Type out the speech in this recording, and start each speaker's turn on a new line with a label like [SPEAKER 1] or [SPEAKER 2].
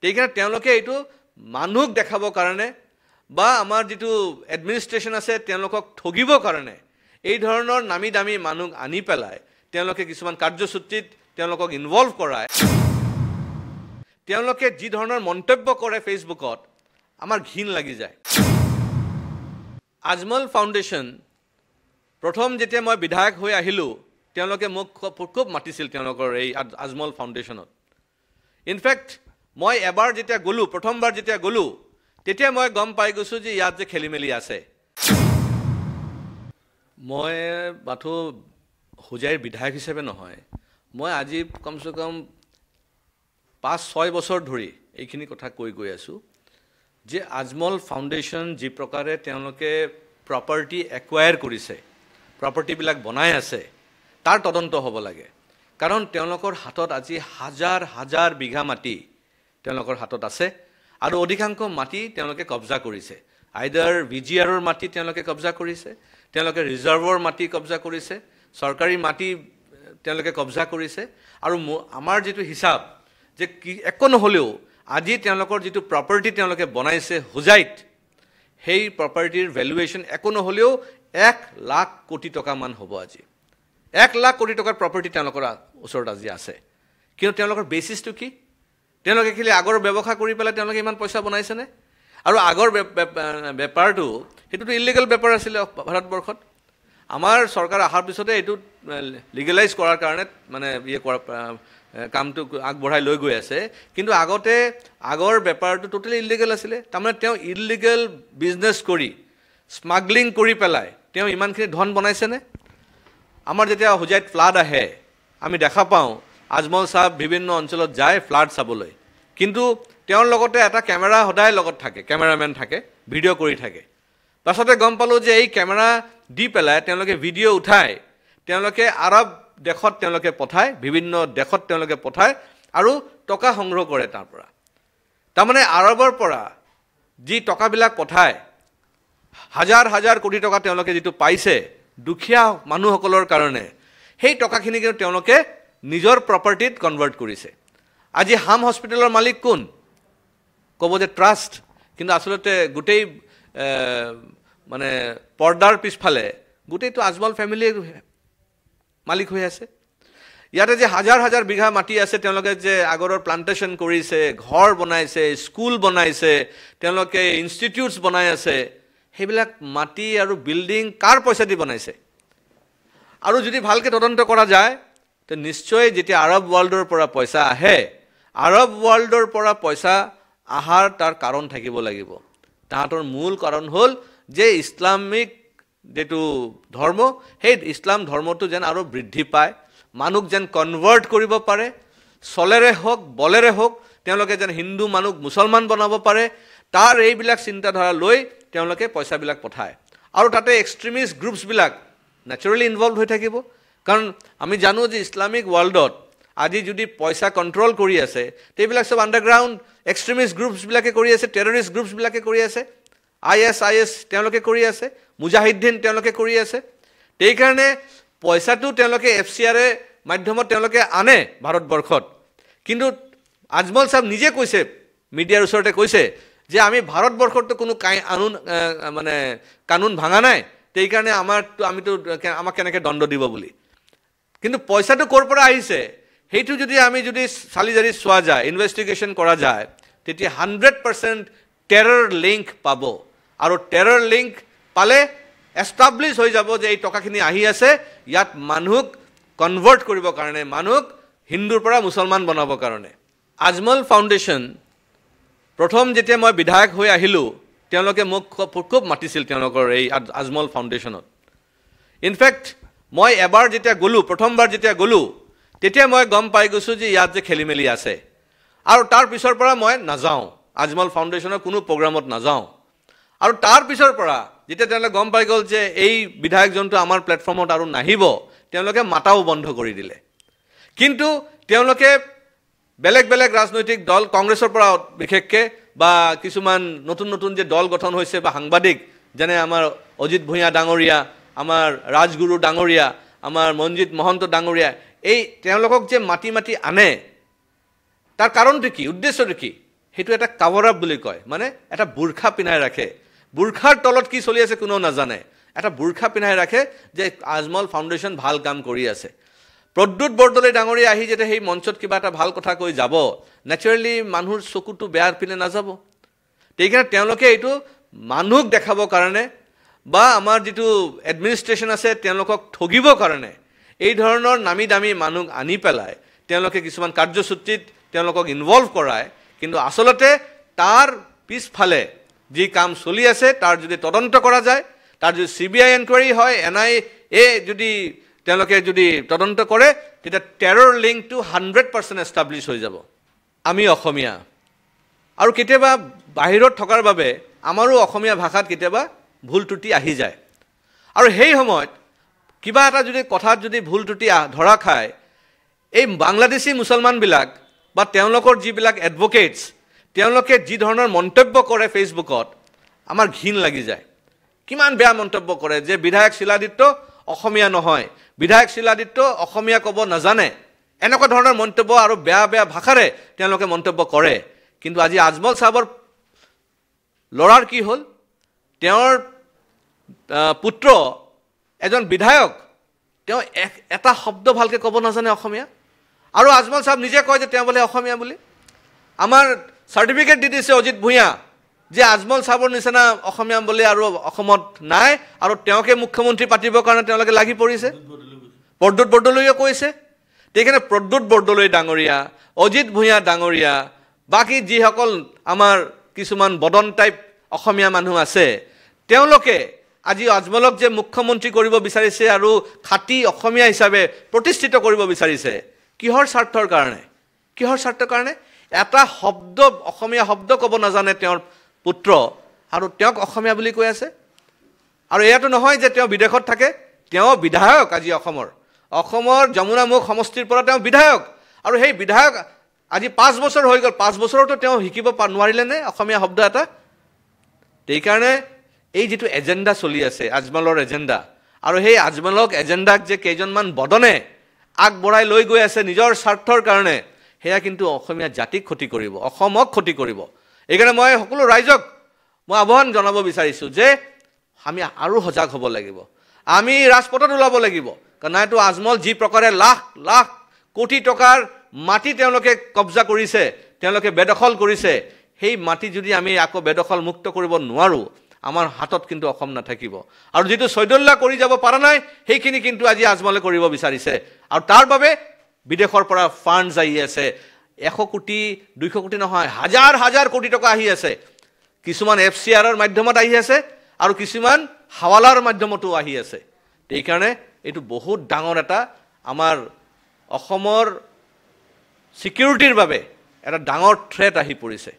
[SPEAKER 1] সেইকাৰণে তেওঁলোকে এইটো মানুহক দেখাবৰ কাৰণে বা আমাৰ যিটো এডমিনিষ্ট্ৰেশ্যন আছে তেওঁলোকক ঠগিবৰ কাৰণে এই ধৰণৰ নামি দামী মানুহ আনি পেলাই তেওঁলোকে কিছুমান কাৰ্যসূচীত তেওঁলোকক ইনভলভ কৰায় তেওঁলোকে যি ধৰণৰ মন্তব্য কৰে ফেচবুকত আমাৰ ঘিণ লাগি যায় আজমল ফাউণ্ডেশ্যন প্ৰথম যেতিয়া মই বিধায়ক হৈ আহিলোঁ তেওঁলোকে মোক খুব মাতিছিল তেওঁলোকৰ এই আজমল ফাউণ্ডেশ্যনত ইনফেক্ট মই এবাৰ যেতিয়া গ'লোঁ প্ৰথমবাৰ যেতিয়া গ'লোঁ তেতিয়া মই গম পাই গৈছোঁ যে ইয়াত যে খেলিমেলি আছে মই মাথো হোজাইৰ বিধায়ক হিচাপে নহয় মই আজি কমচে কম 5-6 বছৰ ধৰি এইখিনি কথা কৈ গৈ আছোঁ যে আজমল ফাউণ্ডেশ্যন যি প্ৰকাৰে তেওঁলোকে প্ৰপাৰ্টি একুৱায়াৰ কৰিছে প্ৰপাৰ্টিবিলাক বনাই আছে তাৰ তদন্ত হ'ব লাগে কাৰণ তেওঁলোকৰ হাতত আজি হাজাৰ হাজাৰ বিঘা মাটি তেওঁলোকৰ হাতত আছে আৰু অধিকাংশ মাটি তেওঁলোকে কব্জা কৰিছে আইদাৰ VGRৰ মাটি তেওঁলোকে কব্জা কৰিছে তেওঁলোকে ৰিজাৰ্ভৰ মাটি কব্জা কৰিছে চৰকাৰী মাটি তেওঁলোকে কব্জা কৰিছে আৰু আমাৰ যিটো হিচাপ যে একো নহলেও আজি তেওঁলোকৰ যিটো প্ৰপাৰ্টি তেওঁলোকে বনাইছে হোজাইত সেই প্ৰপাৰ্টিৰ ভ্যালুৱেশ্যন একো নহলেও 1 লাখ কোটি টকা মান হ'ব আজি 1 লাখ কোটি টকাৰ প্ৰপাৰ্টি তেওঁলোকৰ ওচৰত আজি আছে কিন্তু তেওঁলোকৰ বেচিছটো কি তেওঁলোকে খালি আগৰ ব্যৱসায় কৰি পেলাই তেওঁলোকে ইমান পইচা বনাইছে নে আৰু আগৰ বেপাৰটো হেতুটো ইলিগেল বেপাৰ আছিল ভাৰতবৰ্ষত আমাৰ চৰকাৰ আহাৰ পিছতে এটো লিগেলাইজ কৰাৰ কাৰণে মানে কামটো আগবঢ়াই লৈ গৈ আছে কিন্তু আগতে আগৰ বেপাৰটো টোটালি ইলিগেল আছিল তাৰমানে তেওঁ ইলিগেল বিজনেছ কৰি স্মাগলিং কৰি পেলাই তেওঁ ইমানখিনি ধন বনাইছে নে আমাৰ যেতিয়া হোজাইত ফ্লাড আহে আমি দেখা পাওঁ আজমল সাহেব বিভিন্ন অঞ্চলত যায় ফ্লাড চাবলৈ কিন্তু তেওঁৰ লগতে এটা কেমেৰা সদায় লগত থাকে কেমেৰামেন থাকে ভিডিঅ' কৰি থাকে পাছতে গম পালো যে এই কেমেৰা দি পেলাই তেওঁলোকে ভিডিঅ' উঠায় তেওঁলোকে আৰব দেশত তেওঁলোকে পঠায় বিভিন্ন দেশত তেওঁলোকে পঠায় আৰু টকা সংগ্ৰহ কৰে তাৰ পৰা তাৰমানে আৰবৰ পৰা যি টকাবিলাক পঠায় হাজাৰ হাজাৰ কোটি টকা তেওঁলোকে যেটো পাইছে দুখীয়া মানুহসকলৰ কাৰণে সেই টকাখিনি কিন্তু তেওঁলোকে নিজৰ প্ৰপাৰ্টিত কনভাৰ্ট কৰিছে আজি হাম হস্পিটেলৰ মালিক কোন ক'ব যে ট্ৰাষ্ট কিন্তু আসলতে গোটেই মানে পৰ্দাৰ পিছফালে গোটেইটো আজমল ফ্যামিলিৰ মালিক হৈ আছে ইয়াতে যে হাজাৰ হাজাৰ বিঘা মাটি আছে তেওঁলোকে যে আগৰৰ প্লান্টেশন কৰিছে ঘৰ বনাইছে স্কুল বনাইছে তেওঁলোকে ইনষ্টিটিউটছ বনাই আছে হেবিলাক মাটি আৰু বিল্ডিং কাৰ পইচা দি বনাইছে আৰু যদি ভালকে তদন্ত কৰা যায় তে নিশ্চয় যেতিয়া আৰব ওয়াৰ্ল্ডৰ পৰা পইচা আহে আৰব ওয়াৰ্ল্ডৰ পৰা পইচা আহাৰ তাৰ কাৰণ থাকিব লাগিব তাহাতৰ মূল কাৰণ হ'ল যে ইসলামিক যেটো ধৰ্ম সেই ইসলাম ধৰ্মটো যেন আৰু বৃদ্ধি পায় মানুহ যেন কনভাৰ্ট কৰিব পাৰে চলেৰে হওক বলেৰে হওক তেওঁলোকে যেন হিন্দু মানুহ মুছলমান বনাব পাৰে তাৰ এইবিলাক চিন্তাধাৰা লৈ তেওঁলোকে পইচাবিলাক পঠায় আৰু তাতে এক্সট্ৰিমিষ্ট গ্ৰুপছ বিলাক ন্যাচাৰালি ইনভলভ হৈ থাকিব কাৰণ আমি জানো যে ইসলামিক ওয়াৰ্ল্ডত আজি যদি পইচা কন্ট্ৰোল কৰি আছে তেবিলাক সব আন্ডাৰগ্ৰাউণ্ড এক্সট্ৰিমিষ্ট গ্ৰুপছ বিলাকে কৰি আছে টেৰৰিষ্ট গ্ৰুপছ বিলাকে কৰি আছে IS তেওঁলোকে কৰি আছে মুজাহিদিন তেওঁলোকে কৰি আছে এই কাৰণে পইচাটো তেওঁলোকে FCR মাধ্যমত তেওঁলোকে আনে ভাৰতবৰ্ষত কিন্তু আজমল সাহেব নিজে কৈছে মিডিয়াৰ ওচৰতে কৈছে যে আমি ভাৰতবৰ্ষত কোনো কানুন মানে কানুন ভাঙা নাই এই কাৰণে আমাক কেনেকৈ দণ্ড দিব বুলি কিন্তু পইচাটো কৰ পৰা আহিছে হেইটো যদি আমি যদি সালিজাৰি চোৱা যায় ইনভেষ্টিগেশ্যন কৰা যায় তেতিয়া 100% টেৰৰ লিংক পাব আৰু টেৰৰ লিংক পালে এস্টাবলিশ হৈ যাব যে এই টকাখিনি আহি আছে ইয়াত মানুহক কনভাৰ্ট কৰিবৰ কাৰণে মানুহক হিন্দুৰ পৰা মুছলমান বনাবৰ কাৰণে আজমল ফাউণ্ডেশ্যন প্ৰথম যেতিয়া মই বিধায়ক হৈ আহিলোঁ তেওঁলোকে মোক খুব মাতিছিল তেওঁলোকৰ এই আজমল ফাউণ্ডেশ্যনত ইনফেক্ট মই এবাৰ যেতিয়া গ'লোঁ প্ৰথমবাৰ যেতিয়া গ'লোঁ তেতিয়া মই গম পাই গৈছোঁ যে ইয়াত যে খেলিমেলি আছে আৰু তাৰ পিছৰ পৰা মই নাযাওঁ আজমল ফাউণ্ডেশ্যনৰ কোনো প্ৰগ্ৰামত নাযাওঁ আৰু তাৰ পিছৰ পৰা যেতিয়া তেওঁলোকে গম পাই গ'ল যে এই বিধায়কজনটো আমাৰ প্লেটফৰ্মত আৰু নাহিব তেওঁলোকে মাতাও বন্ধ কৰি দিলে কিন্তু তেওঁলোকে বেলেগ বেলেগ ৰাজনৈতিক দল কংগ্ৰেছৰ পৰা বিশেষকৈ বা কিছুমান নতুন নতুন যে দল গঠন হৈছে বা সাংবাদিক যেনে আমাৰ অজিত ভূঞা ডাঙৰীয়া আমাৰ ৰাজগুৰু ডাঙৰীয়া আমাৰ মনজিত মহন্ত ডাঙৰীয়া এই তেওঁলোকক যে মাটি আনে তাৰ কাৰণটো কি উদ্দেশ্যটো কি সেইটো এটা কাভাৰ আপ বুলি কয়, মানে এটা বুৰ্খা পিন্ধাই ৰাখে। বুৰ্খাৰ তলত কি চলি আছে কোনেও নাজানে, এটা বুৰ্খা পিন্ধাই ৰাখে যে আজমল ফাউণ্ডেশ্যন ভাল কাম কৰি আছে। প্ৰদ্যুৎ বৰদলৈ ডাঙৰীয়া আহি যেতিয়া সেই মঞ্চত কিবা এটা ভাল কথা কৈ যাব, নেচাৰেলি মানুহৰ চকুটো বেয়াৰ পিনে নাযাব। সেইকাৰণে তেওঁলোকে এইটো মানুহক দেখাবৰ কাৰণে বা আমাৰ যিটো এডমিনিষ্ট্ৰেশ্যন আছে তেওঁলোকক ঠগিবৰ কাৰণে এই ধৰণৰ নামী দামী মানুহ আনি পেলাই তেওঁলোকে কিছুমান কাৰ্যসূচীত তেওঁলোকক ইনভলভ কৰায়। কিন্তু আচলতে তাৰ পিছফালে যি কাম চলি আছে তাৰ যদি তদন্ত কৰা যায়, তাৰ যদি CBI এনকুৱাৰী হয়, NIA যদি তেওঁলোকে যদি তদন্ত কৰে, তেতিয়া টেৰৰ লিংকটো 100% এষ্টাব্লিছ হৈ যাব। আমি অসমীয়া আৰু কেতিয়াবা বাহিৰত থকাৰ বাবে আমাৰো অসমীয়া ভাষাত কেতিয়াবা ভুল ত্ৰুটি আহি যায়। আৰু সেই সময়ত কিবা এটা যদি কথাত যদি ভুল ত্ৰুটি ধৰা খায়, এই বাংলাদেশী মুছলমানবিলাক বা তেওঁলোকৰ যিবিলাক এডভকেটছ তেওঁলোকে যি ধৰণৰ মন্তব্য কৰে ফেচবুকত, আমাৰ ঘিণ লাগি যায়। কিমান বেয়া মন্তব্য কৰে যে বিধায়ক শিলাদিত্য অসমীয়া নহয়, বিধায়ক শিলাদিত্য অসমীয়া ক'ব নাজানে, এনেকুৱা ধৰণৰ মন্তব্য আৰু বেয়া বেয়া ভাষাৰে তেওঁলোকে মন্তব্য কৰে। কিন্তু আজি আজমল চাহাবৰ ল'ৰাৰ কি হ'ল, তেওঁৰ পুত্ৰ এজন বিধায়ক, তেওঁ এটা শব্দ ভালকৈ ক'ব নাজানে অসমীয়া, আৰু আজমল চাহাব নিজে কয় যে তেওঁ বোলে অসমীয়া বুলি। আমাৰ চাৰ্টিফিকেট দি দিছে অজিত ভূঞা যে আজমল চাহাবৰ নিচিনা অসমীয়া বুলি আৰু অসমত নাই, আৰু তেওঁকে মুখ্যমন্ত্ৰী পাতিবৰ কাৰণে তেওঁলোকে লাগি পৰিছে। প্ৰদ্যুৎ বৰদলৈয়ে কৈছে। সেইকাৰণে প্ৰদ্যুৎ বৰদলৈ ডাঙৰীয়া, অজিত ভূঞা ডাঙৰীয়া, বাকী যিসকল আমাৰ কিছুমান বদন টাইপ অসমীয়া মানুহ আছে, তেওঁলোকে আজি আজমলক যে মুখ্যমন্ত্ৰী কৰিব বিচাৰিছে আৰু খাটি অসমীয়া হিচাপে প্ৰতিষ্ঠিত কৰিব বিচাৰিছে, কিহৰ স্বাৰ্থৰ কাৰণে? কিহৰ স্বাৰ্থৰ কাৰণে? এটা শব্দ অসমীয়া শব্দ ক'ব নাজানে তেওঁৰ পুত্ৰ, আৰু তেওঁক অসমীয়া বুলি কৈ আছে। আৰু এয়াতো নহয় যে তেওঁ বিদেশত থাকে, তেওঁ বিধায়ক আজি অসমৰ যমুনামুখ সমষ্টিৰ পৰা তেওঁ বিধায়ক, আৰু সেই বিধায়ক আজি 5 বছৰ হৈ গ'ল, 5 বছৰতো তেওঁ শিকিব নোৱাৰিলে নে অসমীয়া শব্দ এটা? সেইকাৰণে এই যিটো এজেণ্ডা চলি আছে আজমলৰ এজেণ্ডা, আৰু সেই আজমলক এজেণ্ডাক যে কেইজনমান বদনে আগবঢ়াই লৈ গৈ আছে নিজৰ স্বাৰ্থৰ কাৰণে, সেয়া কিন্তু অসমীয়া জাতিক ক্ষতি কৰিব, অসমক ক্ষতি কৰিব। এইকাৰণে মই সকলো ৰাইজক মই আহ্বান জনাব বিচাৰিছোঁ যে আমি আৰু সজাগ হ'ব লাগিব, আমি ৰাজপথত ওলাব লাগিব। কাৰণ নাইতো আজমল যি প্ৰকাৰে লাখ লাখ কোটি টকাৰ মাটি তেওঁলোকে কব্জা কৰিছে, তেওঁলোকে বেদখল কৰিছে, সেই মাটি যদি আমি আকৌ বেদখল মুক্ত কৰিব নোৱাৰোঁ, আমাৰ হাতত কিন্তু অসম নাথাকিব। আৰু যিটো চৈদল্য কৰি যাব পৰা নাই, সেইখিনি কিন্তু আজি আজমলে কৰিব বিচাৰিছে, আৰু তাৰ বাবে বিদেশৰ পৰা ফাণ্ডছ আহি আছে। 100 কোটি 200 কোটি নহয়, হাজাৰ হাজাৰ কোটি টকা আহি আছে। কিছুমান FCRৰ মাধ্যমত আহি আছে আৰু কিছুমান হাৱালাৰ মাধ্যমতো আহি আছে। সেইকাৰণে এইটো বহুত ডাঙৰ এটা আমাৰ অসমৰ ছিকিউৰিটিৰ বাবে এটা ডাঙৰ থ্ৰেট আহি পৰিছে।